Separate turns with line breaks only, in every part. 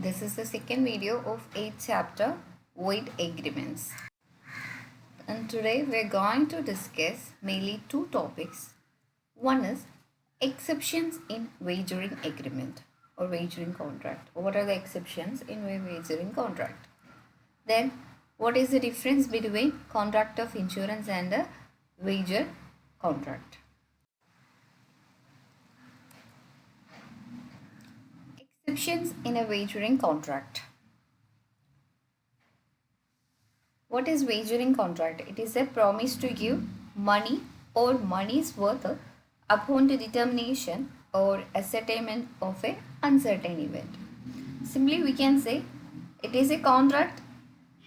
This is the second video of 8th chapter, Void Agreements. And today we're going to discuss mainly two topics. One is exceptions in wagering agreement or wagering contract. What are the exceptions in a wagering contract? Then what is the difference between contract of insurance and a wager contract? Exceptions in a wagering contract. What is wagering contract? It is a promise to give money or money's worth upon the determination or ascertainment of a uncertain event. Simply we can say it is a contract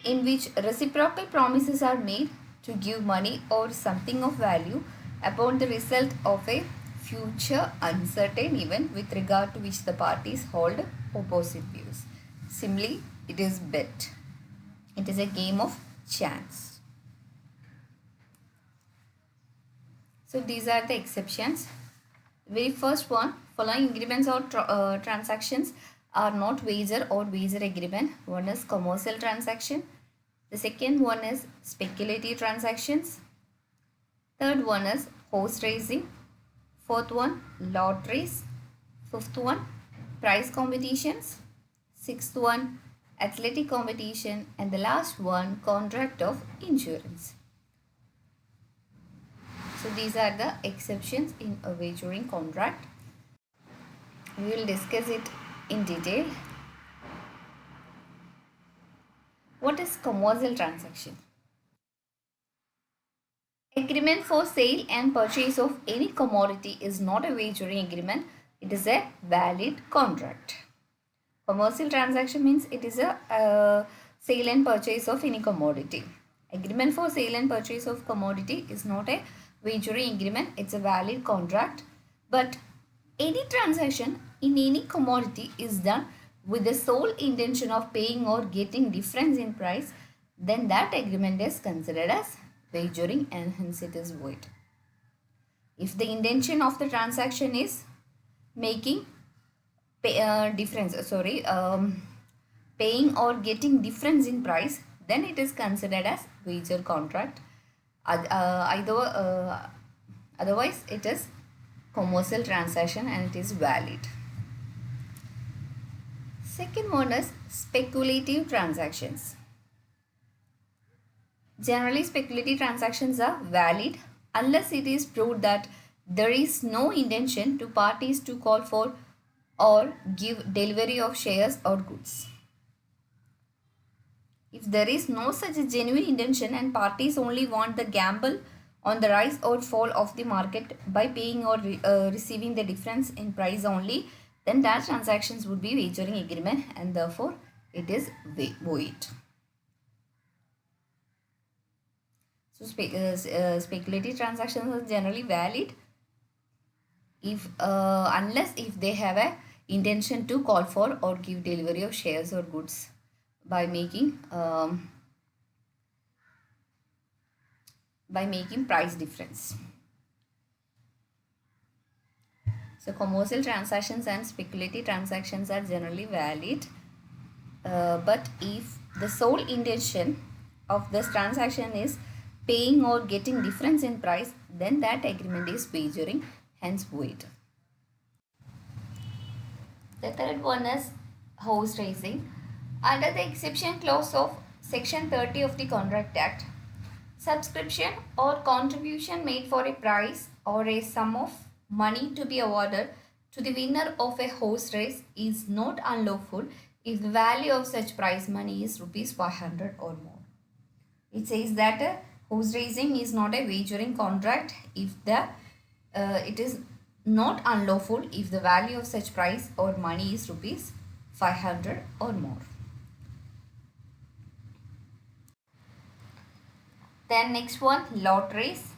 in which reciprocal promises are made to give money or something of value upon the result of a future uncertain event with regard to which the parties hold opposite views. Simply it is bet. It is a game of chance. So these are the exceptions. Very first one, following agreements or transactions are not wager or wager agreement. One is commercial transaction. The second one is speculative transactions. Third one is horse racing. Fourth one, lotteries. Fifth one, prize competitions. Sixth one, athletic competition. And the last one, contract of insurance. So these are the exceptions in a wagering contract. We will discuss it in detail. What is commercial transaction? Agreement for sale and purchase of any commodity is not a wagering agreement. It is a valid contract. Commercial transaction means it is a sale and purchase of any commodity. Agreement for sale and purchase of commodity is not a wagering agreement. It's a valid contract. But any transaction in any commodity is done with the sole intention of paying or getting difference in price, then that agreement is considered as wagering and hence it is void. If the intention of the transaction is making paying or getting difference in price, then it is considered as wager contract. Otherwise it is commercial transaction and it is valid. Second one is speculative transactions. Generally, speculative transactions are valid unless it is proved that there is no intention to parties to call for or give delivery of shares or goods. If there is no such a genuine intention and parties only want the gamble on the rise or fall of the market by paying or receiving the difference in price only, then that transactions would be wagering agreement and therefore it is void. So speculative transactions are generally valid if unless if they have a intention to call for or give delivery of shares or goods by making price difference. So commercial transactions and speculative transactions are generally valid, but if the sole intention of this transaction is paying or getting difference in price, then that agreement is wagering, hence void. The third one is horse racing. Under the exception clause of section 30 of the Contract Act, subscription or contribution made for a prize or a sum of money to be awarded to the winner of a horse race is not unlawful if the value of such prize money is rupees 500 or more. It says that horse racing is not a wagering contract if it is not unlawful if the value of such prize or money is rupees 500 or more. Then next one, lotteries.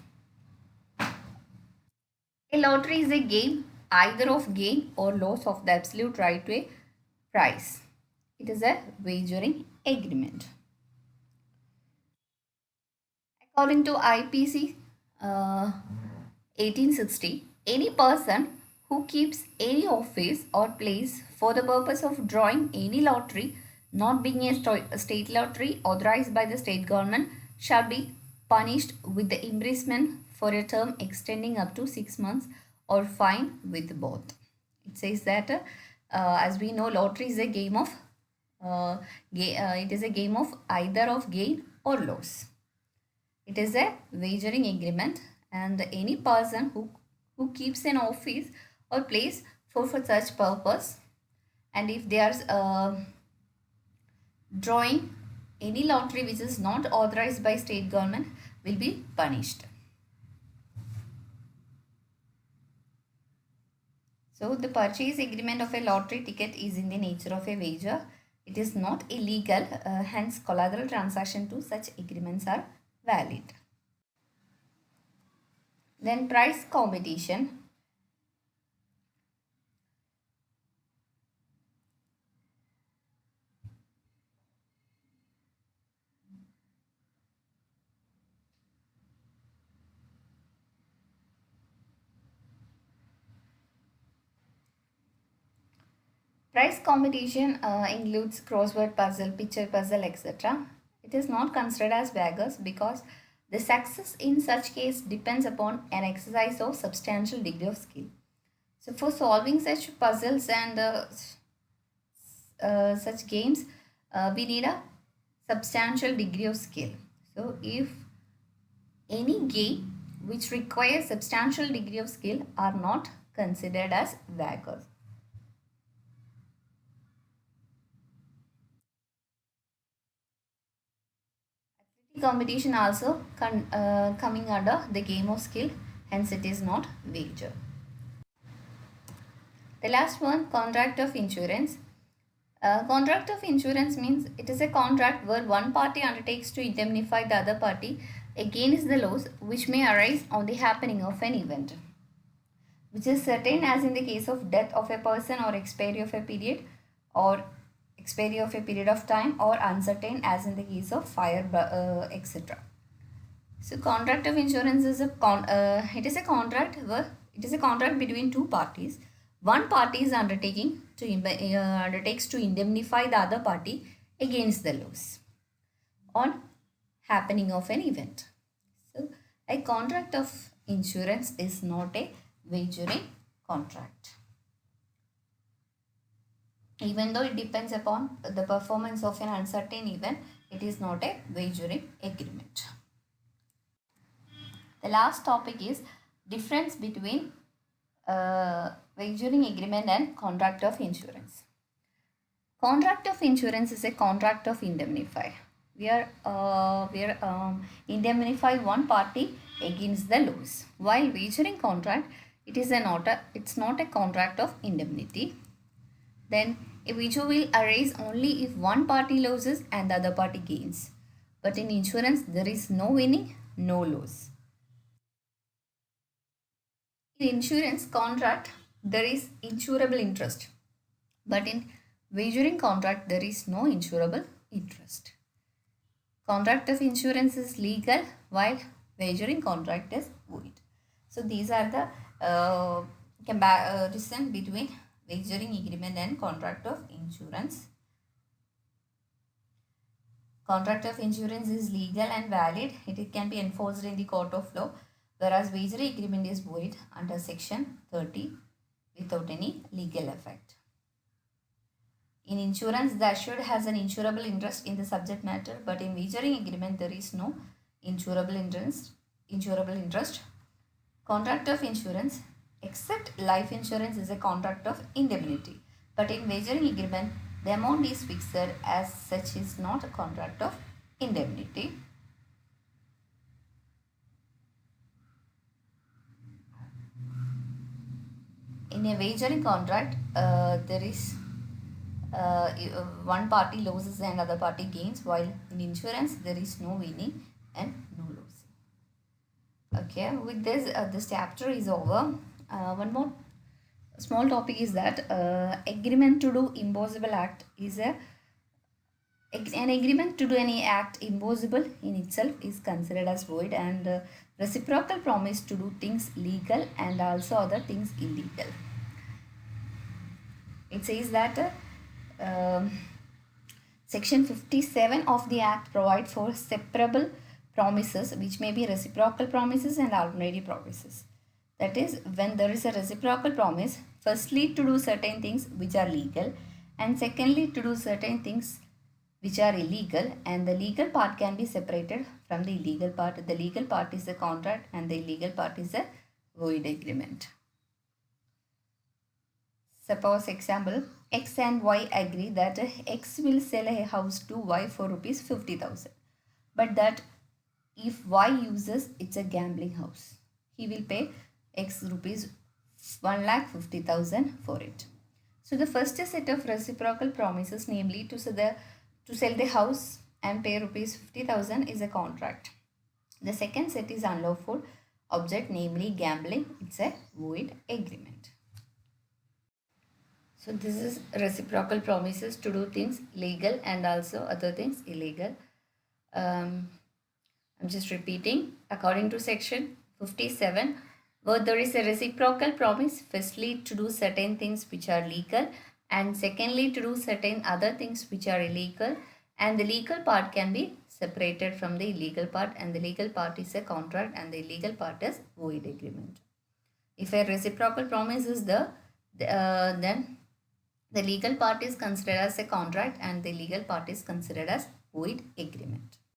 A lottery is a game either of gain or loss of the absolute right to a prize. It is a wagering agreement. According to IPC 1860, any person who keeps any office or place for the purpose of drawing any lottery, not being a state lottery authorized by the state government, shall be punished with the imprisonment for a term extending up to 6 months or fine with both. It says that as we know, lottery is a game of it is a game of either of gain or loss. It is a wagering agreement, and any person who keeps an office or place for such purpose, and if they are drawing any lottery which is not authorized by state government, will be punished. So the purchase agreement of a lottery ticket is in the nature of a wager. It is not illegal, hence collateral transaction to such agreements are valid. Then price competition. Price competition includes crossword puzzle, picture puzzle, etc. It is not considered as beggars because the success in such case depends upon an exercise of substantial degree of skill. So for solving such puzzles and such games, we need a substantial degree of skill. So if any game which requires substantial degree of skill are not considered as beggars. Competition also coming under the game of skill, hence it is not wager. The last one, contract of insurance. Contract of insurance means it is a contract where one party undertakes to indemnify the other party against the loss which may arise on the happening of an event, which is certain as in the case of death of a person or expiry of a period or expiry of a period of time, or uncertain as in the case of fire, etc. So contract of insurance is it is a contract where it is a contract between two parties. One party is undertakes to indemnify the other party against the loss on happening of an event. So a contract of insurance is not a wagering contract. Even though it depends upon the performance of an uncertain event, it is not a wagering agreement. The last topic is difference between wagering agreement and contract of insurance. Contract of insurance is a contract of indemnify. We are indemnify one party against the loss. While wagering contract, it's not a contract of indemnity. Then a wager will arise only if one party loses and the other party gains. But in insurance, there is no winning, no loss. In insurance contract, there is insurable interest. But in wagering contract, there is no insurable interest. Contract of insurance is legal while wagering contract is void. So these are the comparison between wagering agreement and contract of insurance. Contract of insurance is legal and valid. It can be enforced in the court of law, whereas wagering agreement is void under section 30 without any legal effect. In insurance, the assured has an insurable interest in the subject matter, but in wagering agreement, there is no insurable interest. Contract of insurance, except life insurance, is a contract of indemnity, but in wagering agreement, the amount is fixed, as such is not a contract of indemnity. In a wagering contract, there is one party loses and other party gains, while in insurance there is no winning and no losing. Okay, with this chapter is over. One more small topic is that agreement to do impossible act is an agreement to do any act impossible in itself is considered as void, and reciprocal promise to do things legal and also other things illegal. It says that Section 57 of the Act provides for separable promises, which may be reciprocal promises and ordinary promises. That is, when there is a reciprocal promise, firstly to do certain things which are legal, and secondly to do certain things which are illegal, and the legal part can be separated from the illegal part. The legal part is the contract, and the illegal part is a void agreement. Suppose example, X and Y agree that X will sell a house to Y for rupees 50,000. But that if Y uses it's a gambling house, he will pay X rupees 1,50,000 for it. So the first set of reciprocal promises, namely to sell the house and pay rupees 50,000, is a contract. The second set is unlawful object, namely gambling. It's a void agreement. So this is reciprocal promises to do things legal and also other things illegal. I'm just repeating. According to section 57, where there is a reciprocal promise, firstly to do certain things which are legal, and secondly to do certain other things which are illegal, and the legal part can be separated from the illegal part, and the legal part is a contract and the illegal part is void agreement. If a reciprocal promise is there, then the legal part is considered as a contract and the legal part is considered as void agreement.